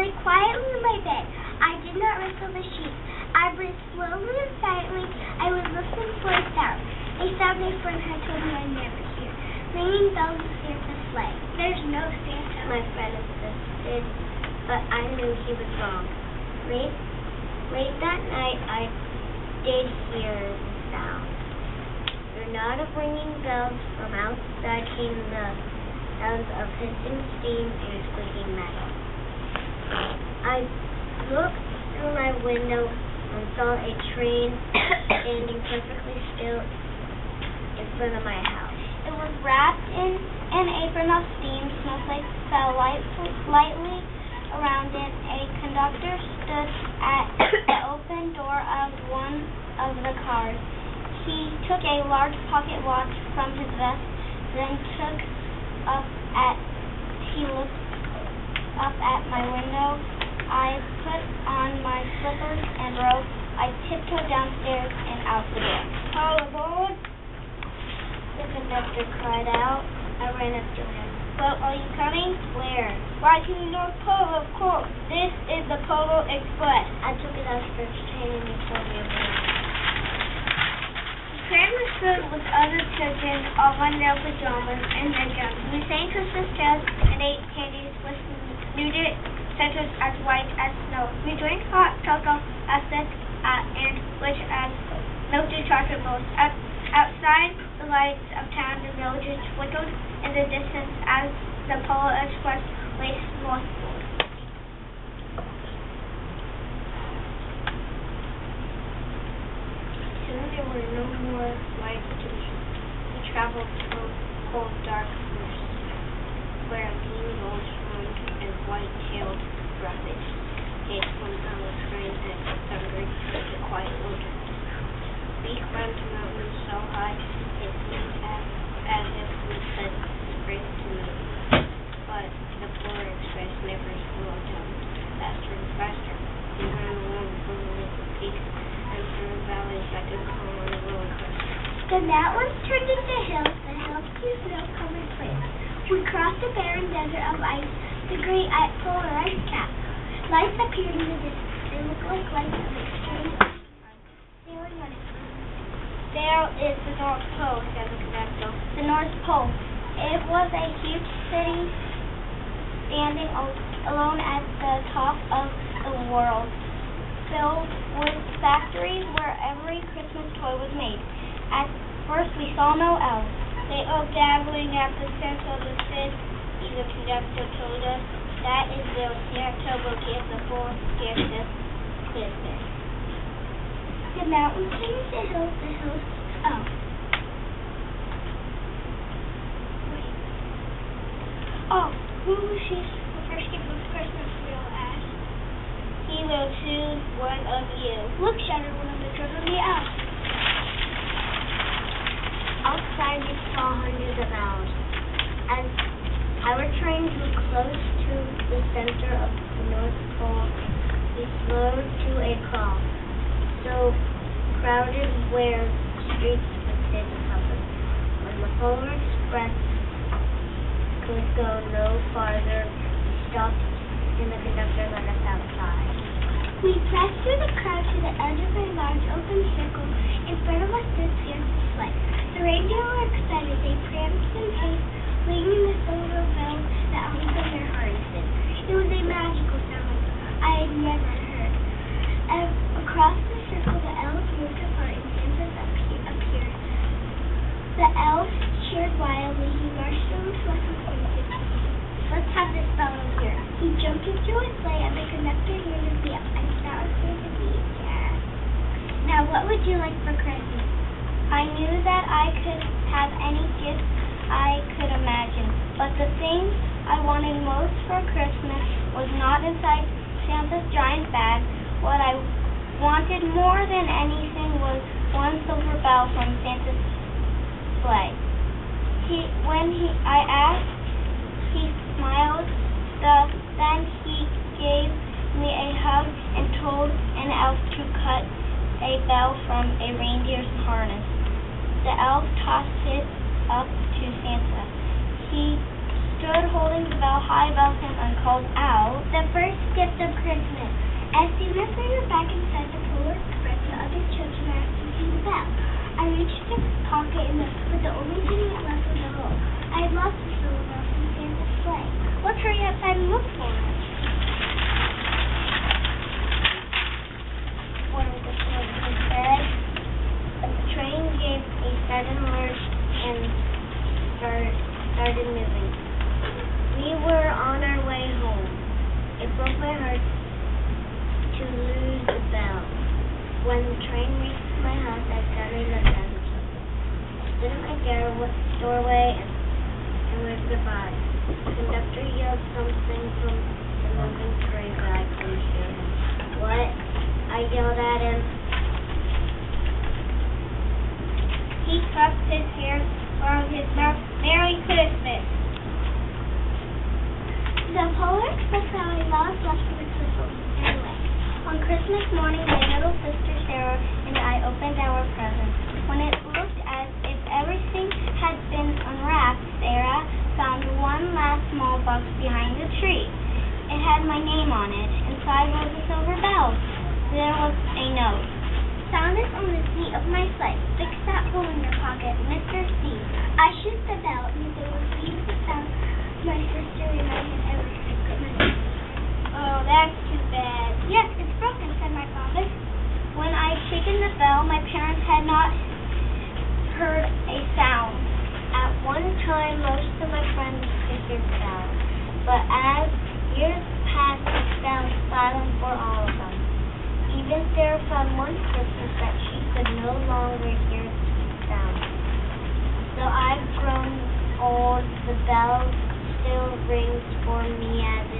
lay quietly in my bed. I did not rustle the sheets. I breathed slowly and silently. I was listening for a sound. A sound my friend had told me I'd never hear. Ringing bells of Santa's sleigh. There's no Santa, my friend insisted, but I knew he was wrong. Late that night, I did hear the sound. The nod of ringing bells. From outside came the sounds of hissing steam and squeaking metal. I looked through my window and saw a train standing perfectly still in front of my house. It was wrapped in an apron of steam. Snowflakes fell lightly around it. A conductor stood at the open door of one of the cars. He took a large pocket watch from his vest, then he looked up at my window. I put on my slippers and robe. I tiptoed downstairs and out the door. All aboard! The conductor cried out. I ran up to him. Well, are you coming? Where? Right to the North Pole, of course. This is the Polar Express. I took it out for chain and he told me about it. The train was filled with other children, all in their pajamas and nightgowns. We sang Christmas carols and ate candies with nuded centers as white as snow. We drank hot cocoa as thick and rich as melted chocolate mousse. Outside the lights of town, the villages twinkled in the distance as the Polar Express raced northward. Soon there were no more lights to be seen. We traveled through cold, dark forests where lean old ferns and white-tailed rabbits hid from our train and thundered into quiet wilderness. We climbed mountains so high it seemed as if we could sprint to meet. But the Polar Express never slowed down. Faster and faster, we ran along over peaks and through valleys like a car on a roller coaster. The mountains turned into hills, the hills to snow-covered plains. We crossed a barren desert of ice, the great polar ice cap. Lights appeared in the distance. They looked like lights of extreme sailing on its moon. There is the North Pole, said the conductor. The North Pole. It was a huge city standing alone at the top of the world, filled with factories where every Christmas toy was made. At first we saw no elves. They are dabbling at the center of the city, the conductor told us. That is where Santa will give the four gifts of Christmas. The mountains turned into hills, the hills. Oh. Wait. Oh, who receives the first gift of Christmas? We'll ask. He will choose one of you. Look, shouted one of the children. The elf. Outside we saw hundreds of elves. As our train drew close to the center of the North Pole, we slowed to a crawl. So crowded where streets with Santa puppets. When the Polar Express could go no farther, we stopped and the conductor let us outside. We pressed through the crowd to the edge of a large open circle. In front of us stood Santa's sleigh. The reindeer were excited. They pranced in haste, ringing the silver bells that hung from their harnesses. It was a magical sound I had never heard. Across the circle, the elves moved apart and Santa appeared. The elves cheered wildly. He marched over to us and pointed. Let's have this fellow here. He jumped into his sleigh and the conductor handed me up. I sat on Santa Beach. Now, what would you like for Christmas? I knew that I could have any gift I could imagine, but the thing I wanted most for Christmas was not inside Santa's giant bag. What I wanted more than anything was one silver bell from Santa's sleigh. I asked, he smiled, then he gave me a hug and told an elf to cut a bell from a reindeer's harness. The elf tossed it up to Santa. He stood holding the bell high above him and called out, "The first gift of Christmas." As soon as we were back inside the Polar Express, the other children were ringing the bell. I reached in his pocket, but the only thing that left was a hole. I had lost the silver bell from Santa's sleigh. Let's hurry outside and look for it. One of the children said, but the train gave a sudden lurch and started moving. We were on our way home. It broke my heart to lose the bell. When the train reached my house, I suddenly looked at the children. Stood in my doorway and waved goodbye. The conductor yelled something from the moving train, but I couldn't hear him. "What?" I yelled at him. He tucked his hair around his mouth. "Merry Christmas!" The Polar Express family loved left for Christmas anyway. On Christmas morning, my little sister Sarah and I opened our presents. When it looked as if everything had been unwrapped, Sarah found one last small box behind the tree. It had my name on it. Inside was a silver bell. There was a note. "Found this on the seat of my sleigh. Fix that hole in your pocket, Mr. C." I shook the bell, and there was beautiful sound. My sister reminded everything. "Oh, that's too bad." "Yes, it's broken," said my father. When I had shaken the bell, my parents had not heard a sound. At one time, most of my friends could hear sound, but as years passed, it fell silent for all of them. Even Sarah found one Christmas that she could no longer hear sound. So I've grown old. The bell still rings for me as it